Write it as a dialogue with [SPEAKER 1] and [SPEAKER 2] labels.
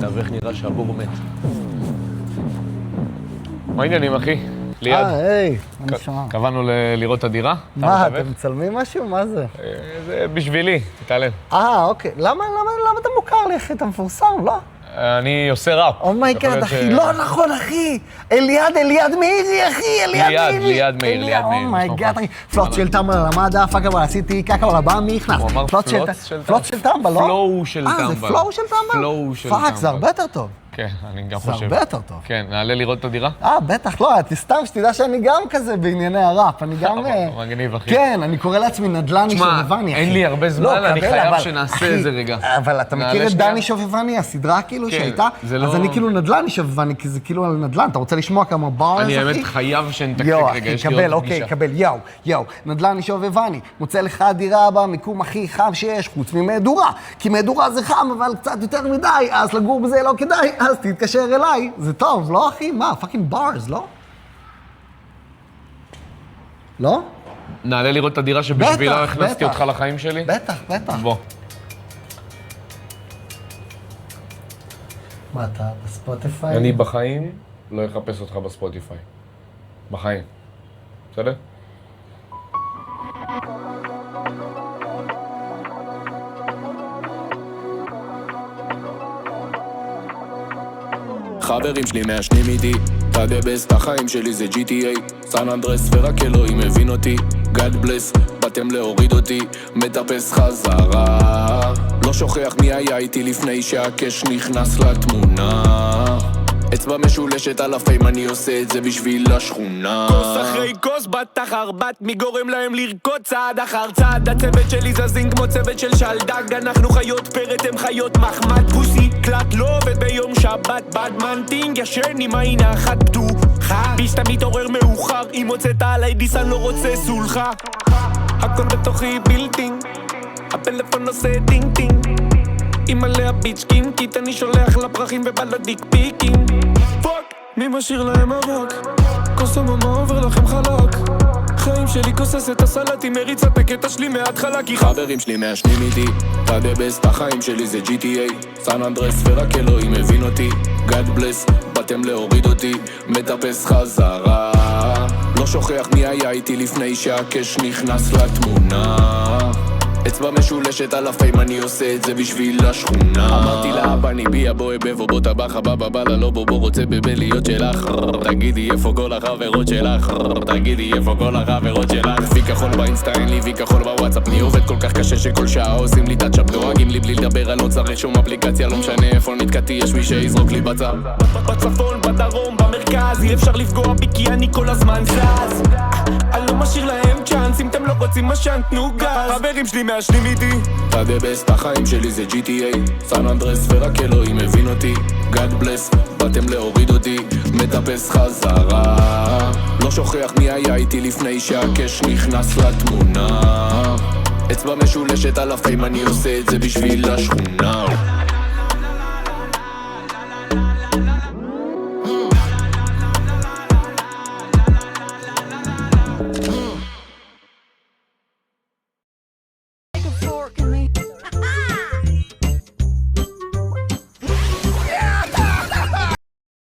[SPEAKER 1] המתווך נראה שהבור מת. מה העניינים, אחי? ליד.
[SPEAKER 2] היי, מה נשמע?
[SPEAKER 1] קבענו לראות את הדירה.
[SPEAKER 2] מה, אתם מצלמים משהו? מה זה?
[SPEAKER 1] זה בשבילי, תתעלם.
[SPEAKER 2] אוקיי. למה אתה מוכר לי, אחי? אתה מפורסם, לא?
[SPEAKER 1] אני עושה ראפ.
[SPEAKER 2] אומייגאד, אחי, לא נכון, אחי. אליעד מאירי, אחי,
[SPEAKER 1] ליעד מאיר.
[SPEAKER 2] אומייגאד, אחי. פלוט של טמבל על המדף, אגב, עשיתי קקה על הבא, מי נכנס?
[SPEAKER 1] הוא אמר
[SPEAKER 2] פלוט של טמבל, לא?
[SPEAKER 1] פלואו של טמבל.
[SPEAKER 2] זה פלואו של טמבל?
[SPEAKER 1] פלואו של טמבל.
[SPEAKER 2] פאק, זה הרבה יותר טוב.
[SPEAKER 1] כן, אני גם
[SPEAKER 2] זה
[SPEAKER 1] חושב.
[SPEAKER 2] הרבה יותר טוב.
[SPEAKER 1] כן, נעלה לראות את הדירה?
[SPEAKER 2] בטח, לא, סתם שתדע שאני גם כזה בענייני הראפ, אני גם...
[SPEAKER 1] מגניב, אחי.
[SPEAKER 2] כן, אני קורא לעצמי נדל"ני שובבני, אחי.
[SPEAKER 1] אין לי הרבה זמן,
[SPEAKER 2] לא,
[SPEAKER 1] אני
[SPEAKER 2] קבל,
[SPEAKER 1] חייב
[SPEAKER 2] אבל,
[SPEAKER 1] שנעשה
[SPEAKER 2] אחי,
[SPEAKER 1] את זה רגע.
[SPEAKER 2] אבל אתה מכיר את דני שובבני, הסדרה כאילו
[SPEAKER 1] כן,
[SPEAKER 2] שהייתה?
[SPEAKER 1] זה לא...
[SPEAKER 2] אז אני כאילו נדל"ני שובבני, כי זה כאילו על נדל"ן, אתה רוצה לשמוע כמה בארז, אחי?
[SPEAKER 1] אני האמת חייב שנתקתק רגע, יש לי
[SPEAKER 2] קבל,
[SPEAKER 1] עוד
[SPEAKER 2] אוקיי,
[SPEAKER 1] פגישה.
[SPEAKER 2] קבל, יאו, נדל"ני שובבני, מוצא לך דירה במיקום הכי חם שיש, חוץ ממהדורה, כי מהדורה זה חם, אבל קצת יותר מדי, אז לגור בזה לא כדאי, אז תתקשר אליי, זה טוב, לא אחי? מה, פאקינג בארז, לא? לא?
[SPEAKER 1] נעלה לראות את הדירה שבשבילה
[SPEAKER 2] בטח,
[SPEAKER 1] הכנסתי
[SPEAKER 2] בטח.
[SPEAKER 1] אותך לחיים שלי?
[SPEAKER 2] בטח.
[SPEAKER 1] בוא.
[SPEAKER 2] מה, אתה בספוטיפיי?
[SPEAKER 1] אני בחיים לא אחפש אותך בספוטיפיי. בחיים. בסדר?
[SPEAKER 3] חברים שלי מעשנים איתי, תדבס, החיים שלי זה GTA, סן אנדרס ורק אלוהים מבין אותי, God bless, באתם להוריד אותי, מטפס חזרה, לא שוכח מי היה איתי לפני שהקש נכנס לתמונה, אצבע משולשת על הפיים, אני עושה את זה בשביל השכונה. כוס אחרי כוס, בת אחר בת, מי גורם להם לרקוד צעד אחר צעד, הצוות שלי זזים כמו צוות של שלדג, אנחנו חיות פרט, הם חיות מחמד, פוסי קלט לא עובד ביום שבת, בדמנטינג ישן עם עין אחת פתוחה, ביסטה מתעורר מאוחר, אם הוצאת עליי דיסן לא רוצה סולחה, הכל בתוכי בילטינג, הפלאפון עושה טינג טינג, עם עליה ביץ' קינקית, אני שולח לפרחים ובא לדיק פיקים. פוק, מי משאיר להם אבק? כוס המומה עובר לכם חלק, חיים שלי כוססת הסלט עם מריצת הקטע שלי מההתחלה, כי חברים שלי מעשנים איתי, תדבס, החיים שלי זה GTA, סן אנדרס ורק אלוהים מבין אותי, God bless, באתם להוריד אותי, מטפס חזרה, לא שוכח מי היה איתי לפני שהקש נכנס לתמונה, אצבע משולשת על הפיים, אני עושה את זה בשביל השכונה. אמרתי לה, בני בי בואי בבוא בוא טבח הבא בלה לא בוא רוצה בבליות שלך, תגידי איפה כל החברות שלך, תגידי איפה כל החברות שלך, וי כחול באינסטה אין לי וי כחול בוואטסאפ, אני עובד כל כך קשה שכל שעה עושים לי טאצ'אפ, דואגים לי בלי לדבר, אני לא צריך שום אפליקציה, לא משנה איפה נתקעתי, יש מי שיזרוק לי בצד, בצפון, בדרום, במרכז, אי אפשר לפגוע בי כי אני כל הזמן זז, אני לא משאיר להם צ'אנס, אם אתם לא רוצים משן תנו גז, חברים שלי מעשנים איתי, תדבס, החיים שלי זה GTA, סן אנדרס ורק אלוהים מבין אותי, God bless, באתם להוריד אותי, מטפס חזרה, לא שוכח מי היה איתי לפני שהקש נכנס לתמונה, אצבע משולשת על הפיים, אני עושה את זה בשביל השכונה.